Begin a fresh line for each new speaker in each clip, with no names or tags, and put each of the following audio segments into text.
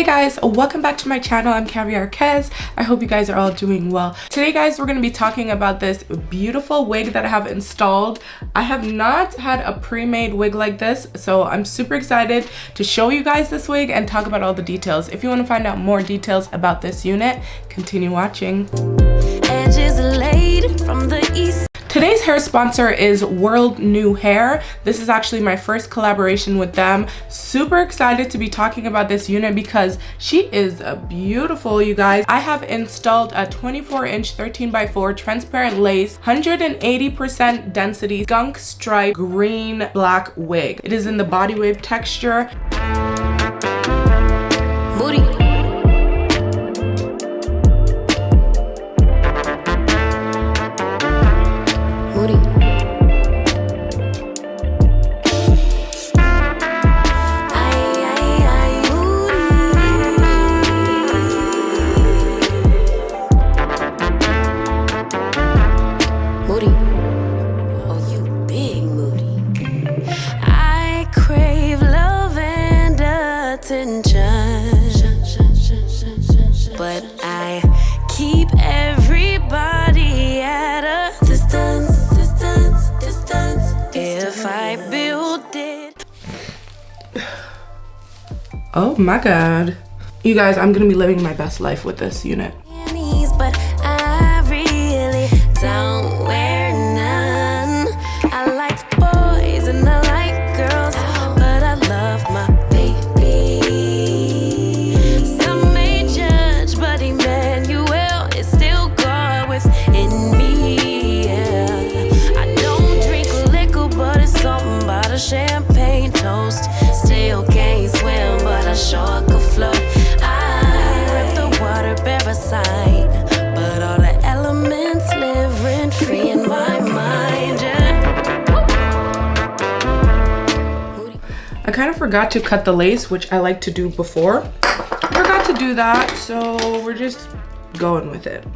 guys, welcome back to my channel. I'm Kaviar Kez. I hope you guys are all doing well. Today guys, we're going to be talking about this beautiful wig that I have installed. I have not had a pre-made wig like this, so I'm super excited to show you guys this wig and talk about all the details. If you want to find out more details about this unit, continue watching. Edges laid from the east. Today's hair sponsor is WorldNewHair. This is actually my first collaboration with them. Super excited to be talking about this unit because she is beautiful, you guys. I have installed a 24-inch 13x4 transparent lace, 180% density skunk stripe green black wig. It is in the body wave texture. Booty. But I keep everybody at a distance. If I build it. Oh my god. You guys, I'm gonna be living my best life with this unit. But I really don't wear none. I like boys and I like girls, but I love my champagne toast. Still can't swim, but I sure could float. I rip the water parasite, but all the elements live rent free in my mind. I kind of forgot to cut the lace, which I like to do before. Forgot to do that, so we're just going with it.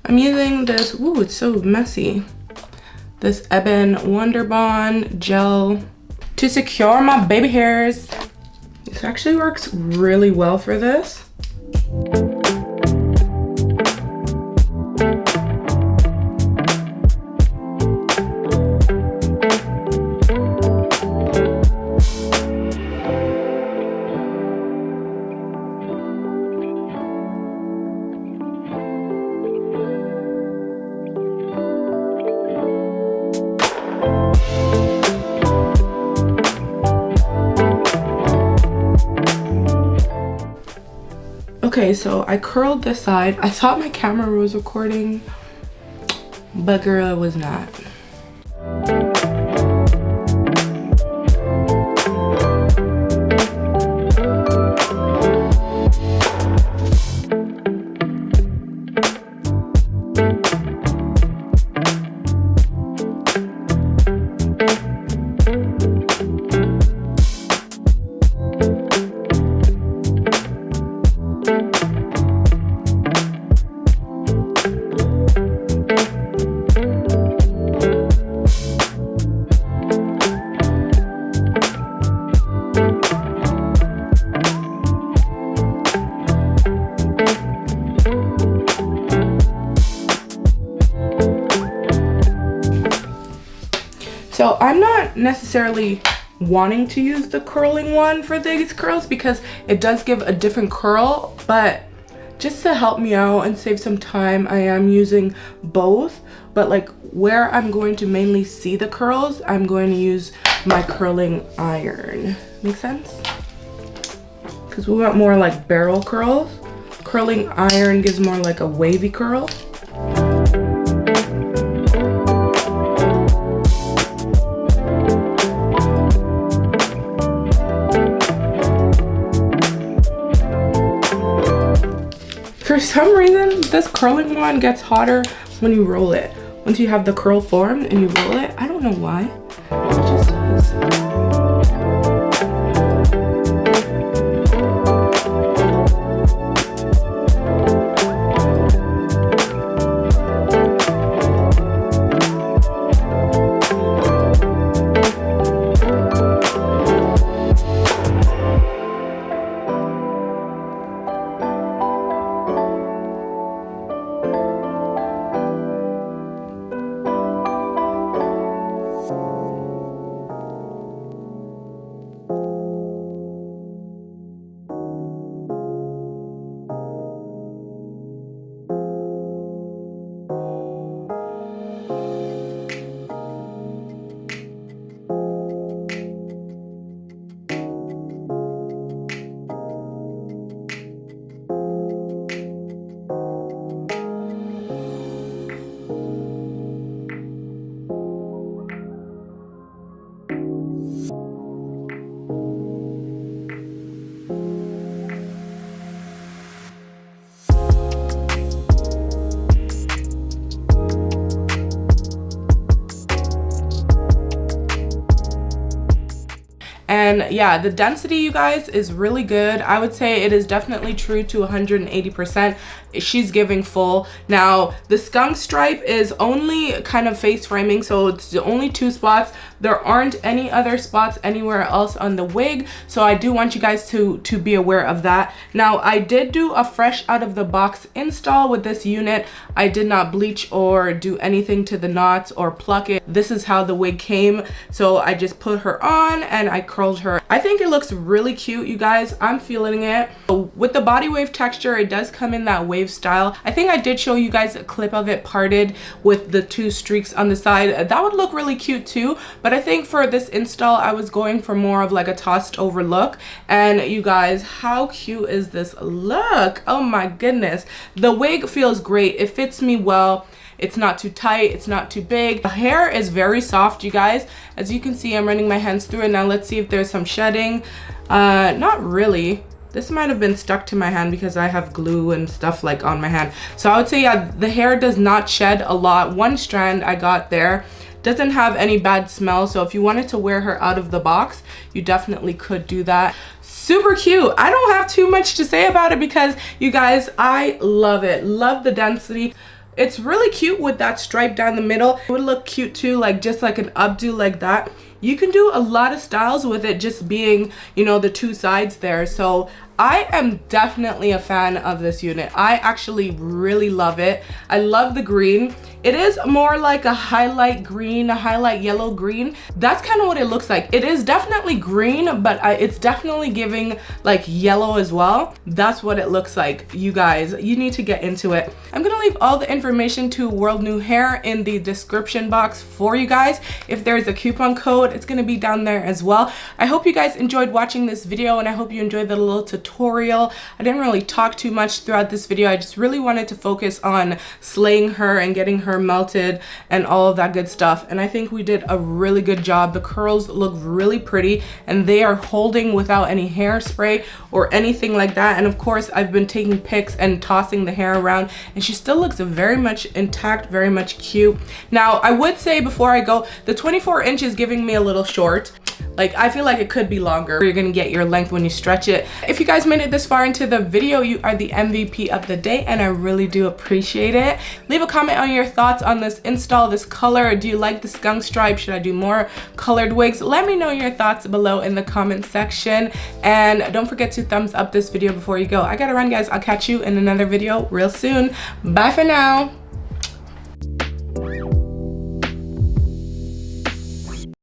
I'm using this, ooh, it's so messy. This Ebon Wonder Bond gel to secure my baby hairs. This actually works really well for this. Okay, so I curled this side. I thought my camera was recording, but girl, it was not. So I'm not necessarily wanting to use the curling one for these curls because it does give a different curl, but just to help me out and save some time, I am using both. But like where I'm going to mainly see the curls, I'm going to use my curling iron. Make sense? Because we want more like barrel curls. Curling iron gives more like a wavy curl. For some reason, this curling one gets hotter when you roll it. Once you have the curl formed and you roll it, I don't know why. It just does. And yeah, the density, you guys, is really good. I would say it is definitely true to 180%. She's giving full. Now, the skunk stripe is only kind of face framing, so it's the only 2 spots. There aren't any other spots anywhere else on the wig, so I do want you guys to be aware of that. Now, I did do a fresh out of the box install with this unit. I did not bleach or do anything to the knots or pluck it. This is how the wig came. So I just put her on and I curled her. I think it looks really cute, you guys. I'm feeling it. With the body wave texture, it does come in that wave style. I think I did show you guys a clip of it parted with the 2 streaks on the side. That would look really cute too, but I think for this install, I was going for more of like a tossed over look. And you guys, how cute is this look? Oh my goodness. The wig feels great. It fits me well. It's not too tight, it's not too big. The hair is very soft, you guys. As you can see, I'm running my hands through it. Now let's see if there's some shedding. Not really. This might have been stuck to my hand because I have glue and stuff like on my hand. So I would say, yeah, the hair does not shed a lot. 1 strand I got there. Doesn't have any bad smell, so if you wanted to wear her out of the box, you definitely could do that. Super cute. I don't have too much to say about it because, you guys, I love it. Love the density. It's really cute with that stripe down the middle. It would look cute too, like just like an updo like that. You can do a lot of styles with it just being, you know, the 2 sides there. So I am definitely a fan of this unit. I actually really love it. I love the green. It is more like a highlight green, a highlight yellow green. That's kind of what it looks like. It is definitely green, but it's definitely giving like yellow as well. That's what it looks like. You guys, you need to get into it. I'm gonna leave all the information to WorldNewHair in the description box for you guys. If there's a coupon code, it's gonna be down there as well. I hope you guys enjoyed watching this video, and I hope you enjoyed the little tutorial. I didn't really talk too much throughout this video. I just really wanted to focus on slaying her and getting her melted and all of that good stuff, and I think we did a really good job. The curls look really pretty and they are holding without any hairspray or anything like that. And of course, I've been taking pics and tossing the hair around, and she still looks very much intact, very much cute. Now, I would say before I go, the 24 inch is giving me a little short. Like, I feel like it could be longer. You're gonna get your length when you stretch it. If you guys made it this far into the video, you are the MVP of the day, and I really do appreciate it. Leave a comment on your thoughts on this install, this color. Do you like the skunk stripe? Should I do more colored wigs? Let me know your thoughts below in the comment section, and don't forget to thumbs up this video before you go. I gotta run, guys. I'll catch you in another video real soon. Bye for now.